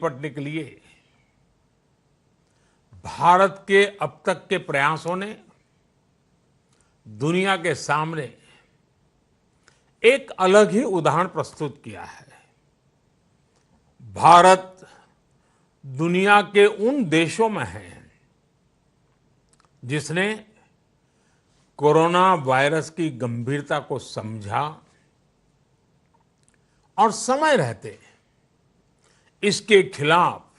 निपटने के लिए भारत के अब तक के प्रयासों ने दुनिया के सामने एक अलग ही उदाहरण प्रस्तुत किया है। भारत दुनिया के उन देशों में है जिसने कोरोना वायरस की गंभीरता को समझा और समय रहते इसके खिलाफ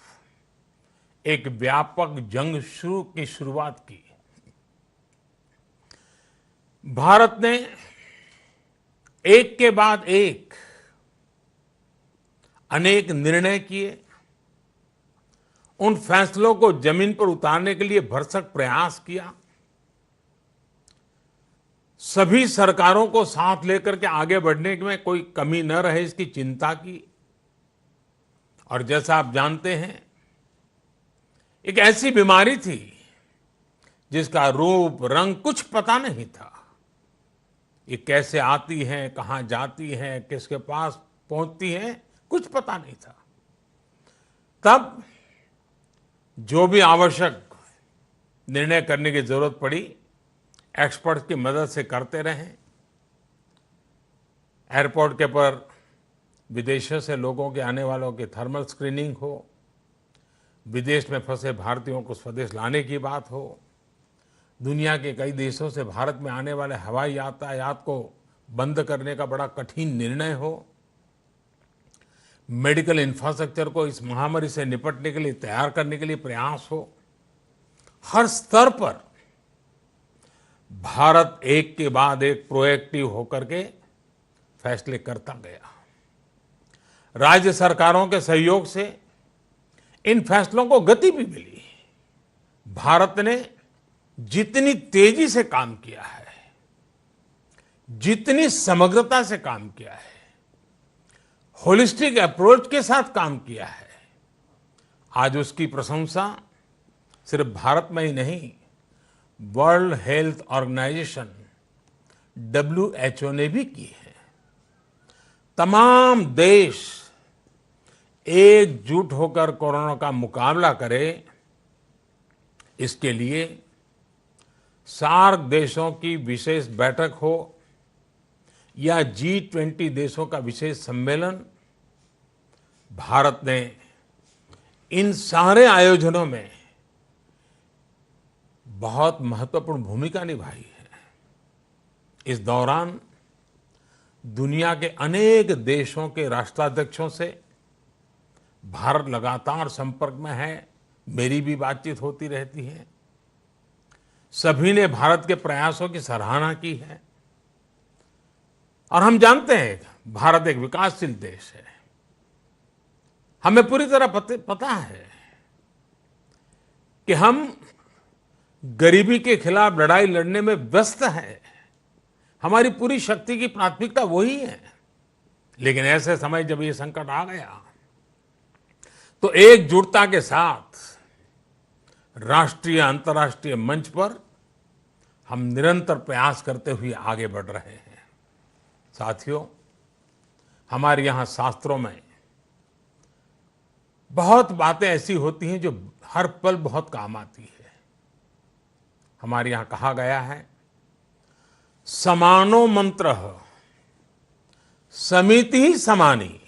एक व्यापक जंग की शुरुआत की। भारत ने एक के बाद एक अनेक निर्णय किए, उन फैसलों को जमीन पर उतारने के लिए भरसक प्रयास किया, सभी सरकारों को साथ लेकर के आगे बढ़ने में कोई कमी न रहे इसकी चिंता की। और जैसा आप जानते हैं, एक ऐसी बीमारी थी जिसका रूप रंग कुछ पता नहीं था। ये कैसे आती है, कहां जाती है, किसके पास पहुंचती है, कुछ पता नहीं था। तब जो भी आवश्यक निर्णय करने की जरूरत पड़ी, एक्सपर्ट्स की मदद से करते रहे। एयरपोर्ट के पर विदेशों से लोगों के आने वालों की थर्मल स्क्रीनिंग हो, विदेश में फंसे भारतीयों को स्वदेश लाने की बात हो, दुनिया के कई देशों से भारत में आने वाले हवाई यातायात को बंद करने का बड़ा कठिन निर्णय हो, मेडिकल इंफ्रास्ट्रक्चर को इस महामारी से निपटने के लिए तैयार करने के लिए प्रयास हो, हर स्तर पर भारत एक के बाद एक प्रोएक्टिव होकर के फैसले करता गया। राज्य सरकारों के सहयोग से इन फैसलों को गति भी मिली। भारत ने जितनी तेजी से काम किया है, जितनी समग्रता से काम किया है, होलिस्टिक अप्रोच के साथ काम किया है, आज उसकी प्रशंसा सिर्फ भारत में ही नहीं, वर्ल्ड हेल्थ ऑर्गेनाइजेशन WHO ने भी की है। तमाम देश एकजुट होकर कोरोना का मुकाबला करें, इसके लिए सार्क देशों की विशेष बैठक हो या G20 देशों का विशेष सम्मेलन, भारत ने इन सारे आयोजनों में बहुत महत्वपूर्ण भूमिका निभाई है। इस दौरान दुनिया के अनेक देशों के राष्ट्राध्यक्षों से भारत लगातार संपर्क में है, मेरी भी बातचीत होती रहती है। सभी ने भारत के प्रयासों की सराहना की है और हम जानते हैं भारत एक विकासशील देश है। हमें पूरी तरह पता है कि हम गरीबी के खिलाफ लड़ाई लड़ने में व्यस्त हैं। हमारी पूरी शक्ति की प्राथमिकता वही है। लेकिन ऐसे समय जब ये संकट आ गया तो एकजुटता के साथ राष्ट्रीय अंतर्राष्ट्रीय मंच पर हम निरंतर प्रयास करते हुए आगे बढ़ रहे हैं। साथियों, हमारे यहाँ शास्त्रों में बहुत बातें ऐसी होती हैं जो हर पल बहुत काम आती है। हमारे यहाँ कहा गया है, समानो मंत्रः समिति समानी,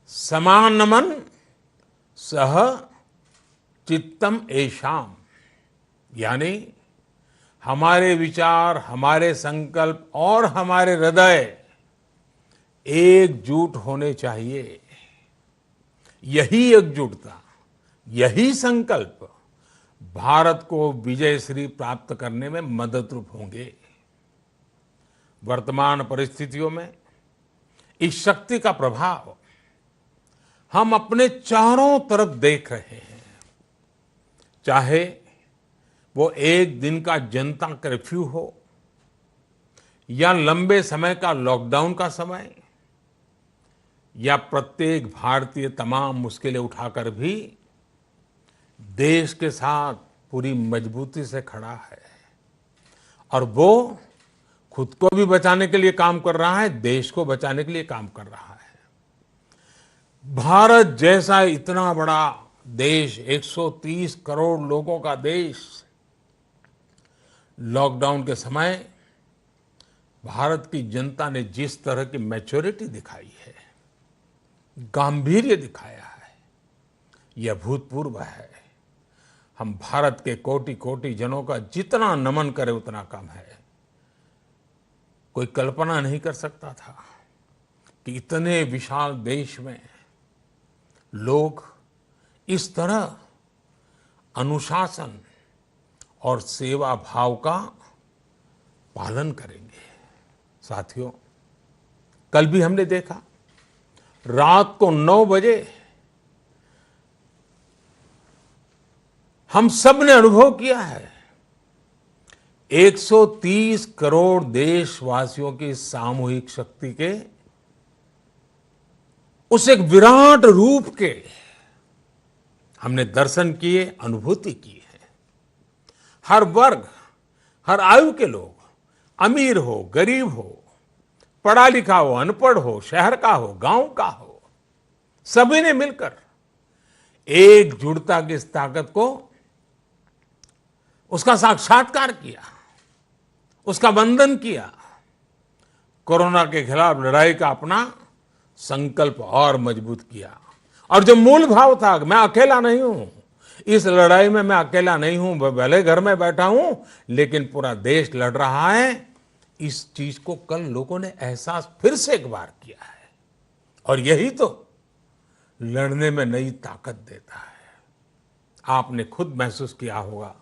समानमन सह चित्तम एषाम। यानी हमारे विचार, हमारे संकल्प और हमारे हृदय एकजुट होने चाहिए। यही एकजुटता, यही संकल्प भारत को विजयश्री प्राप्त करने में मददरूप होंगे। वर्तमान परिस्थितियों में इस शक्ति का प्रभाव हम अपने चारों तरफ देख रहे हैं। चाहे वो एक दिन का जनता कर्फ्यू हो या लंबे समय का लॉकडाउन का समय, या प्रत्येक भारतीय तमाम मुश्किलें उठाकर भी देश के साथ पूरी मजबूती से खड़ा है और वो खुद को भी बचाने के लिए काम कर रहा है, देश को बचाने के लिए काम कर रहा है। भारत जैसा इतना बड़ा देश, 130 करोड़ लोगों का देश, लॉकडाउन के समय भारत की जनता ने जिस तरह की मैच्योरिटी दिखाई है, गांभीर्य दिखाया है, यह अभूतपूर्व है। हम भारत के कोटि कोटि जनों का जितना नमन करें उतना कम है। कोई कल्पना नहीं कर सकता था कि इतने विशाल देश में लोग इस तरह अनुशासन और सेवा भाव का पालन करेंगे। साथियों, कल भी हमने देखा, रात को 9 बजे हम सब ने अनुभव किया है 130 करोड़ देशवासियों की सामूहिक शक्ति के उस एक विराट रूप के हमने दर्शन किए, अनुभूति की है। हर वर्ग, हर आयु के लोग, अमीर हो, गरीब हो, पढ़ा लिखा हो, अनपढ़ हो, शहर का हो, गांव का हो, सभी ने मिलकर एकजुटता की इस ताकत को, उसका साक्षात्कार किया, उसका वंदन किया। कोरोना के खिलाफ लड़ाई का अपना संकल्प और मजबूत किया। और जो मूल भाव था, मैं अकेला नहीं हूं, इस लड़ाई में मैं अकेला नहीं हूं, भले घर में बैठा हूं लेकिन पूरा देश लड़ रहा है, इस चीज को कल लोगों ने एहसास फिर से एक बार किया है। और यही तो लड़ने में नई ताकत देता है। आपने खुद महसूस किया होगा